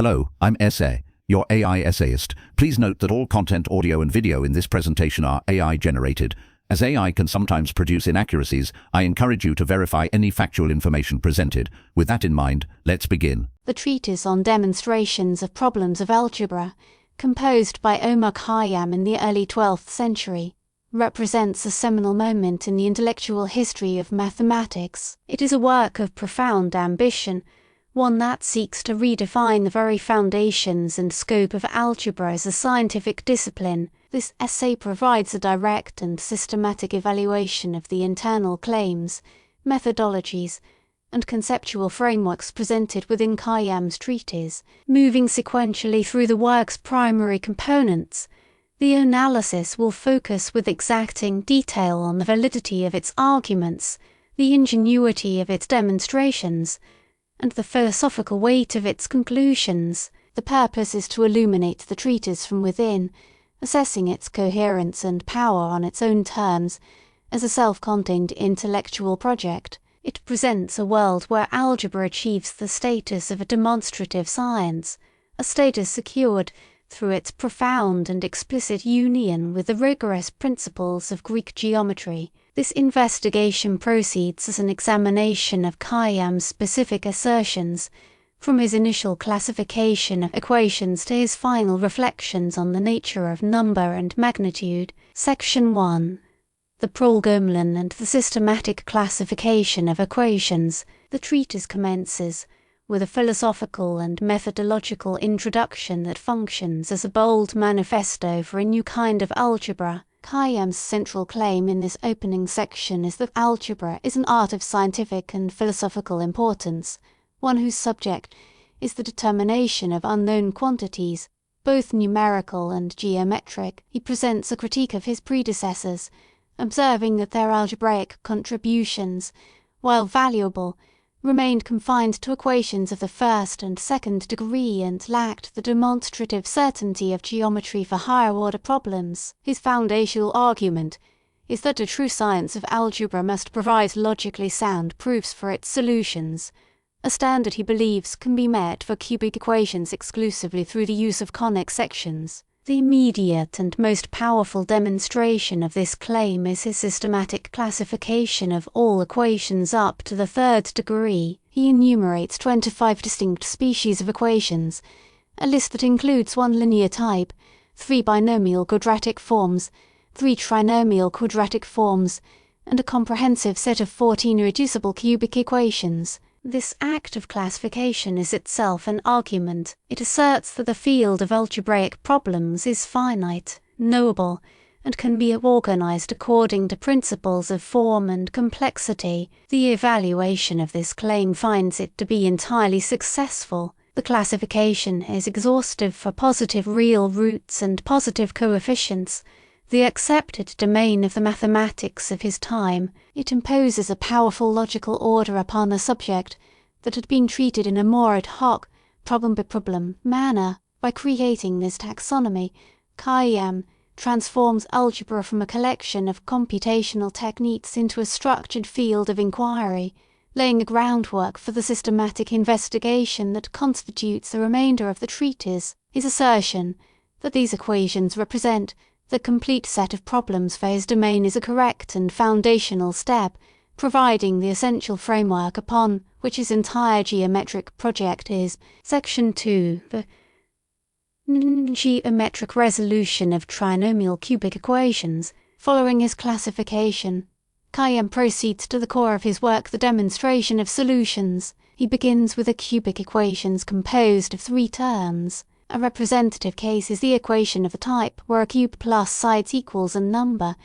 Hello, I'm Essay, your AI essayist. Please note that all content, audio and video in this presentation are AI generated. As AI can sometimes produce inaccuracies, I encourage you to verify any factual information presented. With that in mind, let's begin. The Treatise on Demonstrations of Problems of Algebra, composed by Omar Khayyam in the early 12th century, represents a seminal moment in the intellectual history of mathematics. It is a work of profound ambition, one that seeks to redefine the very foundations and scope of algebra as a scientific discipline. This essay provides a direct and systematic evaluation of the internal claims, methodologies, and conceptual frameworks presented within Khayyam's treatise. Moving sequentially through the work's primary components, the analysis will focus with exacting detail on the validity of its arguments, the ingenuity of its demonstrations, and the philosophical weight of its conclusions. The purpose is to illuminate the treatise from within, assessing its coherence and power on its own terms as a self-contained intellectual project. It presents a world where algebra achieves the status of a demonstrative science, a status secured through its profound and explicit union with the rigorous principles of Greek geometry. This investigation proceeds as an examination of Khayyam's specific assertions, from his initial classification of equations to his final reflections on the nature of number and magnitude. Section 1. The Prolegomena and the systematic classification of equations. The treatise commences with a philosophical and methodological introduction that functions as a bold manifesto for a new kind of algebra. Khayyam's central claim in this opening section is that algebra is an art of scientific and philosophical importance, one whose subject is the determination of unknown quantities, both numerical and geometric. He presents a critique of his predecessors, observing that their algebraic contributions, while valuable, remained confined to equations of the first and second degree and lacked the demonstrative certainty of geometry for higher-order problems. His foundational argument is that a true science of algebra must provide logically sound proofs for its solutions, a standard he believes can be met for cubic equations exclusively through the use of conic sections. The immediate and most powerful demonstration of this claim is his systematic classification of all equations up to the third degree. He enumerates 25 distinct species of equations, a list that includes one linear type, 3 binomial quadratic forms, 3 trinomial quadratic forms, and a comprehensive set of 14 reducible cubic equations. This act of classification is itself an argument. It asserts that the field of algebraic problems is finite, knowable, and can be organized according to principles of form and complexity. The evaluation of this claim finds it to be entirely successful. The classification is exhaustive for positive real roots and positive coefficients, the accepted domain of the mathematics of his time. It imposes a powerful logical order upon a subject that had been treated in a more ad hoc, problem-by-problem manner. By creating this taxonomy, Khayyam transforms algebra from a collection of computational techniques into a structured field of inquiry, laying a groundwork for the systematic investigation that constitutes the remainder of the treatise. His assertion that these equations represent the complete set of problems for his domain is a correct and foundational step, providing the essential framework upon which his entire geometric project is. Section 2. The geometric resolution of trinomial cubic equations. Following his classification, Khayyam proceeds to the core of his work, the demonstration of solutions. He begins with the cubic equations composed of 3 terms. A representative case is the equation of a type where a cube plus sides equals a number,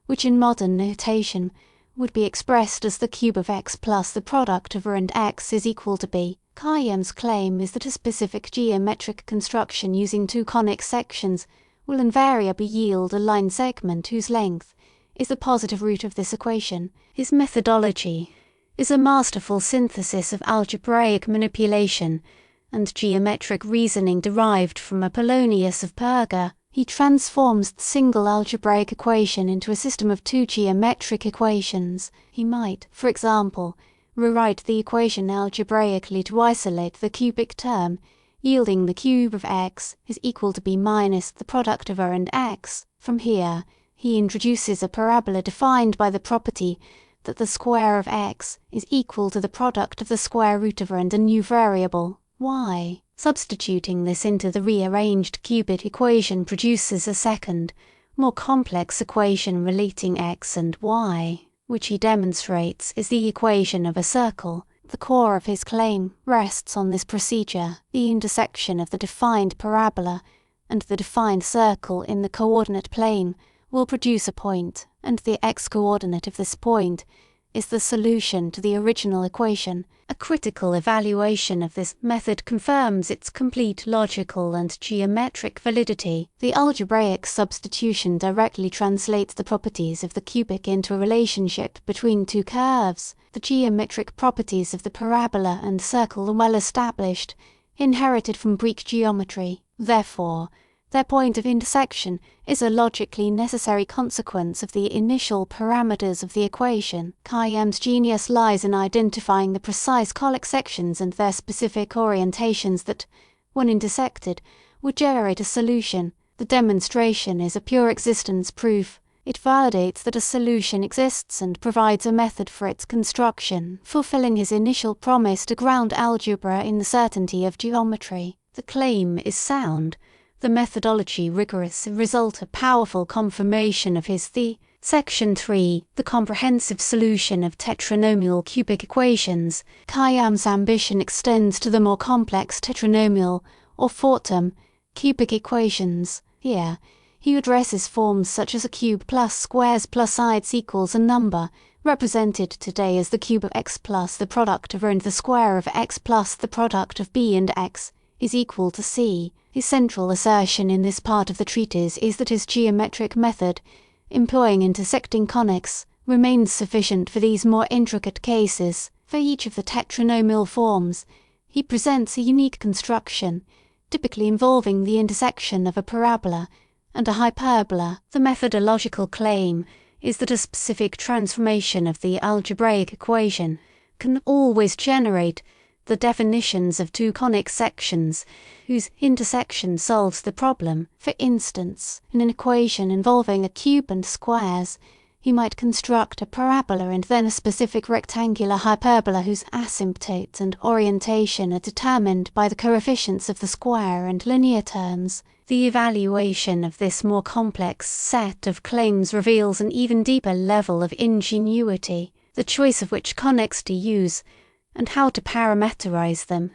which in modern notation would be expressed as the cube of x plus the product of r and x is equal to b. Khayyam's claim is that a specific geometric construction using 2 conic sections will invariably yield a line segment whose length is the positive root of this equation. His methodology is a masterful synthesis of algebraic manipulation and geometric reasoning derived from Apollonius of Perga. He transforms the single algebraic equation into a system of 2 geometric equations. He might, for example, rewrite the equation algebraically to isolate the cubic term yielding the cube of x is equal to b minus the product of a and x. From here, he introduces a parabola defined by the property that the square of x is equal to the product of the square root of a and a new variable, y. Substituting this into the rearranged cubic equation produces a second, more complex equation relating x and y, which he demonstrates is the equation of a circle. The core of his claim rests on this procedure. The intersection of the defined parabola and the defined circle in the coordinate plane will produce a point, and the x-coordinate of this point is the solution to the original equation. A critical evaluation of this method confirms its complete logical and geometric validity. The algebraic substitution directly translates the properties of the cubic into a relationship between two curves. The geometric properties of the parabola and circle are well established, inherited from Greek geometry. Therefore, their point of intersection is a logically necessary consequence of the initial parameters of the equation. Khayyam's genius lies in identifying the precise conic sections and their specific orientations that, when intersected, would generate a solution. The demonstration is a pure existence proof. It validates that a solution exists and provides a method for its construction, fulfilling his initial promise to ground algebra in the certainty of geometry. The claim is sound. The methodology rigorous, result a powerful confirmation of his thesis. Section 3. The comprehensive solution of tetranomial cubic equations. Khayyam's ambition extends to the more complex tetranomial, or four-term, cubic equations. Here, he addresses forms such as a cube plus squares plus sides equals a number, represented today as the cube of x plus the product of a and the square of x plus the product of b and x is equal to c. His central assertion in this part of the treatise is that his geometric method, employing intersecting conics, remains sufficient for these more intricate cases. For each of the tetranomial forms, he presents a unique construction, typically involving the intersection of a parabola and a hyperbola. The methodological claim is that a specific transformation of the algebraic equation can always generate the definitions of two conic sections whose intersection solves the problem. For instance, in an equation involving a cube and squares, he might construct a parabola and then a specific rectangular hyperbola whose asymptotes and orientation are determined by the coefficients of the square and linear terms. The evaluation of this more complex set of claims reveals an even deeper level of ingenuity. The choice of which conics to use and how to parameterize them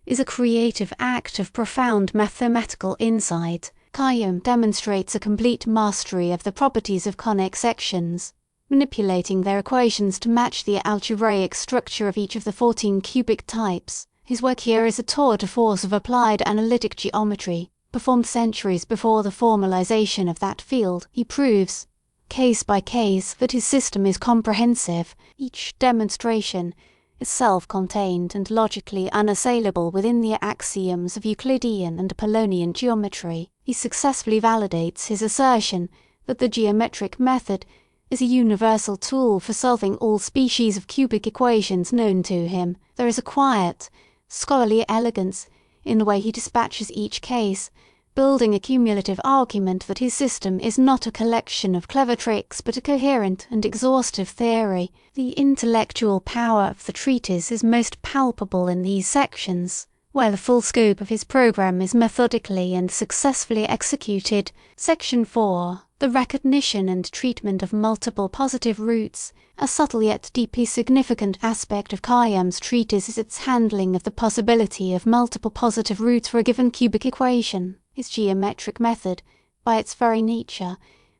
is a creative act of profound mathematical insight. Khayyam demonstrates a complete mastery of the properties of conic sections, manipulating their equations to match the algebraic structure of each of the 14 cubic types. His work here is a tour de force of applied analytic geometry, performed centuries before the formalization of that field. He proves, case by case, that his system is comprehensive. Each demonstration is self-contained and logically unassailable within the axioms of Euclidean and Apollonian geometry. He successfully validates his assertion that the geometric method is a universal tool for solving all species of cubic equations known to him. There is a quiet, scholarly elegance in the way he dispatches each case, building a cumulative argument that his system is not a collection of clever tricks but a coherent and exhaustive theory. The intellectual power of the treatise is most palpable in these sections, where the full scope of his program is methodically and successfully executed. Section 4. The recognition and treatment of multiple positive roots. A subtle yet deeply significant aspect of Khayyam's treatise is its handling of the possibility of multiple positive roots for a given cubic equation. His geometric method, by its very nature,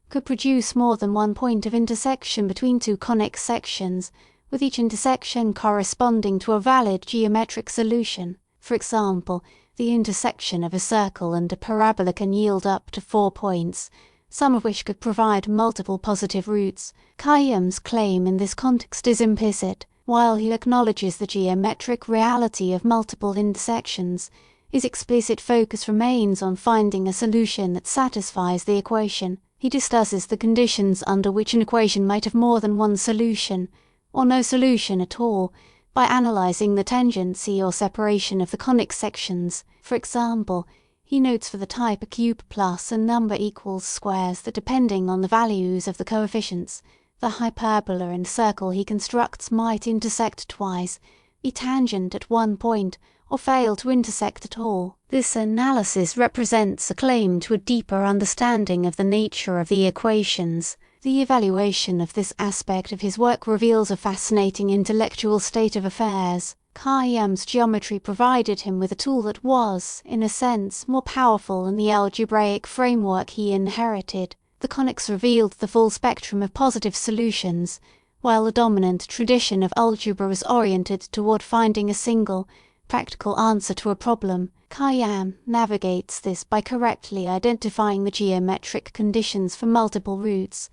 could produce more than one point of intersection between two conic sections, with each intersection corresponding to a valid geometric solution. For example, the intersection of a circle and a parabola can yield up to 4 points, some of which could provide multiple positive roots. Khayyam's claim in this context is implicit. While he acknowledges the geometric reality of multiple intersections, his explicit focus remains on finding a solution that satisfies the equation. He discusses the conditions under which an equation might have more than one solution, or no solution at all, by analysing the tangency or separation of the conic sections. For example, he notes for the type a cube plus a number equals squares that, depending on the values of the coefficients, the hyperbola and circle he constructs might intersect twice, be tangent at one point, or fail to intersect at all. This analysis represents a claim to a deeper understanding of the nature of the equations. The evaluation of this aspect of his work reveals a fascinating intellectual state of affairs. Khayyam's geometry provided him with a tool that was, in a sense, more powerful than the algebraic framework he inherited. The conics revealed the full spectrum of positive solutions, while the dominant tradition of algebra was oriented toward finding a single, practical answer to a problem. Khayyam navigates this by correctly identifying the geometric conditions for multiple roots,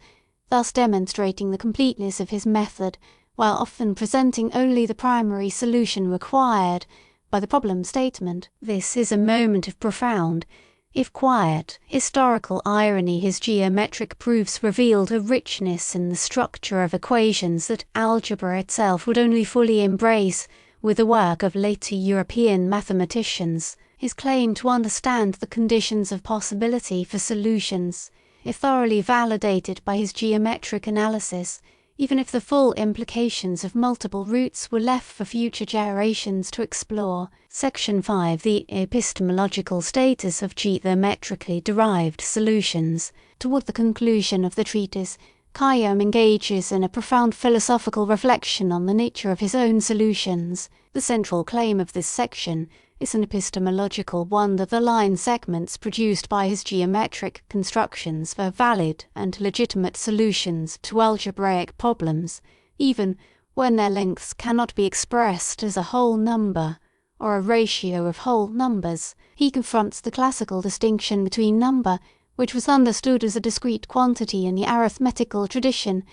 thus demonstrating the completeness of his method, while often presenting only the primary solution required by the problem statement. This is a moment of profound, if quiet, historical irony. His geometric proofs revealed a richness in the structure of equations that algebra itself would only fully embrace with the work of later European mathematicians. His claim to understand the conditions of possibility for solutions, if thoroughly validated by his geometric analysis, even if the full implications of multiple roots were left for future generations to explore. Section 5. The epistemological status of geometrically derived solutions. Toward the conclusion of the treatise, Khayyam engages in a profound philosophical reflection on the nature of his own solutions. The central claim of this section is an epistemological one that the line segments produced by his geometric constructions are valid and legitimate solutions to algebraic problems, even when their lengths cannot be expressed as a whole number or a ratio of whole numbers. He confronts the classical distinction between number, which was understood as a discrete quantity in the arithmetical tradition,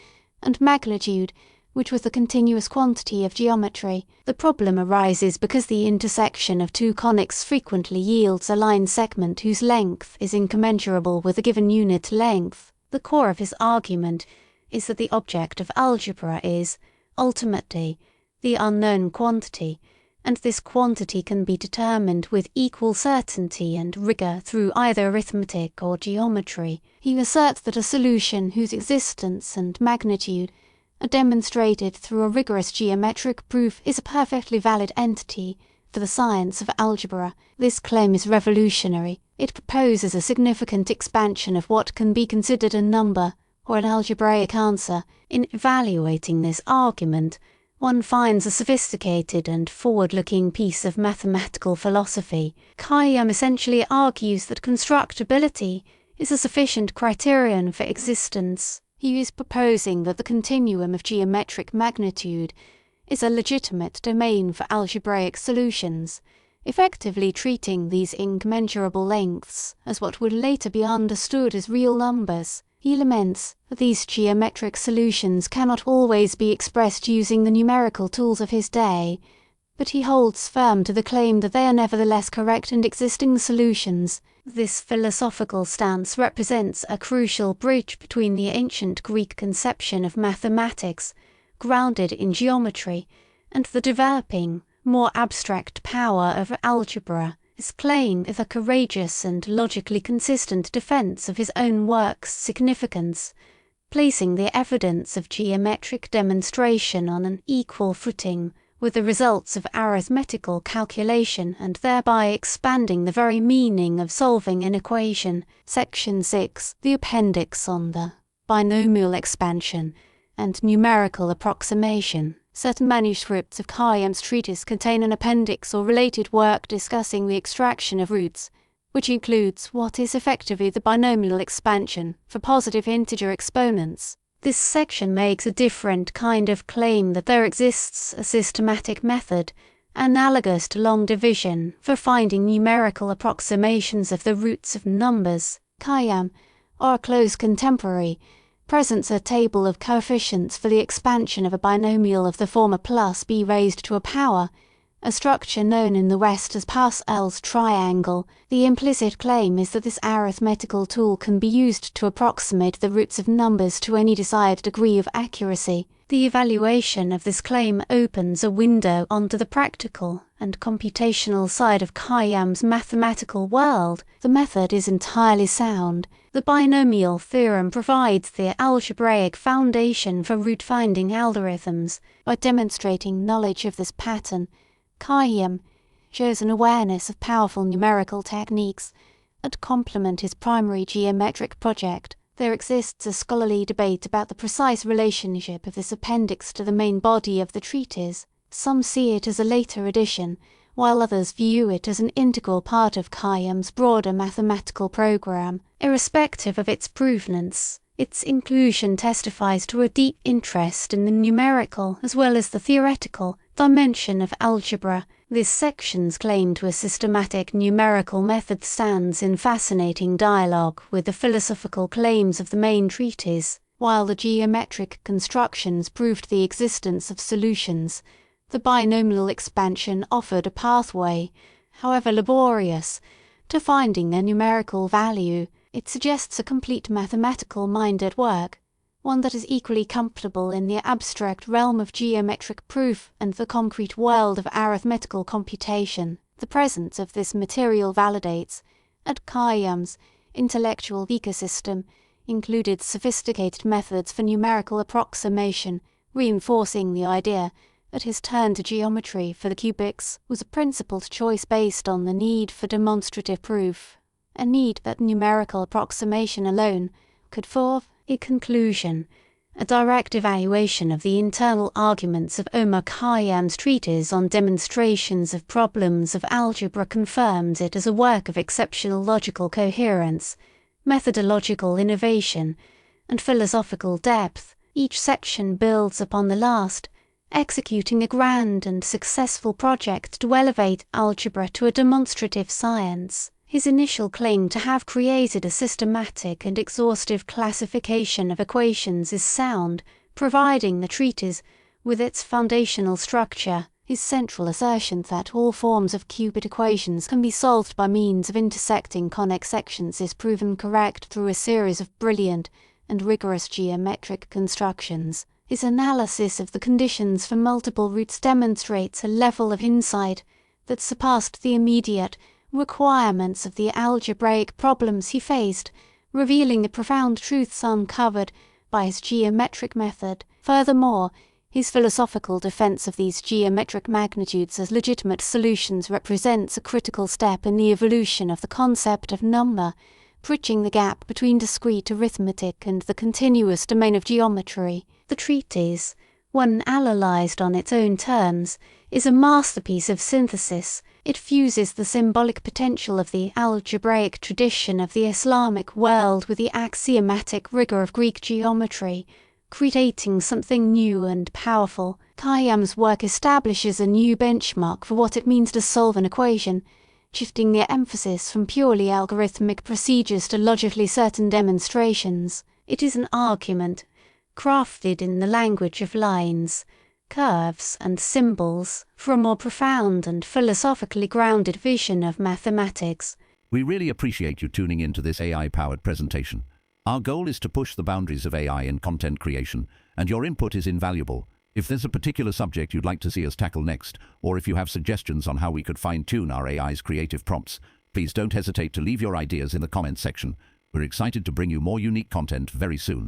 and magnitude, which was the continuous quantity of geometry. The problem arises because the intersection of two conics frequently yields a line segment whose length is incommensurable with a given unit length. The core of his argument is that the object of algebra is, ultimately, the unknown quantity, and this quantity can be determined with equal certainty and rigor through either arithmetic or geometry. He asserts that a solution whose existence and magnitude are demonstrated through a rigorous geometric proof is a perfectly valid entity for the science of algebra. This claim is revolutionary. It proposes a significant expansion of what can be considered a number or an algebraic answer. In evaluating this argument, one finds a sophisticated and forward-looking piece of mathematical philosophy. Khayyam essentially argues that constructibility is a sufficient criterion for existence. He is proposing that the continuum of geometric magnitude is a legitimate domain for algebraic solutions, effectively treating these incommensurable lengths as what would later be understood as real numbers. He laments that these geometric solutions cannot always be expressed using the numerical tools of his day, but he holds firm to the claim that they are nevertheless correct and existing solutions. This philosophical stance represents a crucial bridge between the ancient Greek conception of mathematics, grounded in geometry, and the developing, more abstract power of algebra. His claim is a courageous and logically consistent defense of his own work's significance, placing the evidence of geometric demonstration on an equal footing with the results of arithmetical calculation and thereby expanding the very meaning of solving an equation. Section 6. The appendix on the binomial expansion and numerical approximation. Certain manuscripts of Khayyam's treatise contain an appendix or related work discussing the extraction of roots, which includes what is effectively the binomial expansion for positive integer exponents. This section makes a different kind of claim that there exists a systematic method, analogous to long division, for finding numerical approximations of the roots of numbers. Khayyam, or a close contemporary, presents a table of coefficients for the expansion of a binomial of the form a plus b raised to a power, a structure known in the West as Pascal's triangle. The implicit claim is that this arithmetical tool can be used to approximate the roots of numbers to any desired degree of accuracy. The evaluation of this claim opens a window onto the practical and computational side of Khayyam's mathematical world. The method is entirely sound. The binomial theorem provides the algebraic foundation for root-finding algorithms. By demonstrating knowledge of this pattern, Khayyam shows an awareness of powerful numerical techniques that complement his primary geometric project. There exists a scholarly debate about the precise relationship of this appendix to the main body of the treatise. Some see it as a later addition, while others view it as an integral part of Khayyam's broader mathematical program. Irrespective of its provenance, its inclusion testifies to a deep interest in the numerical as well as the theoretical dimension of algebra. This section's claim to a systematic numerical method stands in fascinating dialogue with the philosophical claims of the main treatise. While the geometric constructions proved the existence of solutions, the binomial expansion offered a pathway, however laborious, to finding their numerical value. It suggests a complete mathematical mind at work, one that is equally comfortable in the abstract realm of geometric proof and the concrete world of arithmetical computation. The presence of this material validates, at Khayyam's intellectual ecosystem, included sophisticated methods for numerical approximation, reinforcing the idea that his turn to geometry for the cubics was a principled choice based on the need for demonstrative proof, a need that numerical approximation alone could form. In conclusion, a direct evaluation of the internal arguments of Omar Khayyam's treatise on demonstrations of problems of algebra confirms it as a work of exceptional logical coherence, methodological innovation, and philosophical depth. Each section builds upon the last, executing a grand and successful project to elevate algebra to a demonstrative science. His initial claim to have created a systematic and exhaustive classification of equations is sound, providing the treatise with its foundational structure. His central assertion that all forms of cubic equations can be solved by means of intersecting conic sections is proven correct through a series of brilliant and rigorous geometric constructions. His analysis of the conditions for multiple roots demonstrates a level of insight that surpassed the immediate requirements of the algebraic problems he faced, revealing the profound truths uncovered by his geometric method. Furthermore, his philosophical defense of these geometric magnitudes as legitimate solutions represents a critical step in the evolution of the concept of number, bridging the gap between discrete arithmetic and the continuous domain of geometry. The treatise, when analyzed on its own terms, is a masterpiece of synthesis. It fuses the symbolic potential of the algebraic tradition of the Islamic world with the axiomatic rigor of Greek geometry, creating something new and powerful. Khayyam's work establishes a new benchmark for what it means to solve an equation, shifting the emphasis from purely algorithmic procedures to logically certain demonstrations. It is an argument crafted in the language of lines, curves, and symbols for a more profound and philosophically grounded vision of mathematics. We really appreciate you tuning in to this AI-powered presentation. Our goal is to push the boundaries of AI in content creation, and your input is invaluable. If there's a particular subject you'd like to see us tackle next, or if you have suggestions on how we could fine-tune our AI's creative prompts, please don't hesitate to leave your ideas in the comments section. We're excited to bring you more unique content very soon.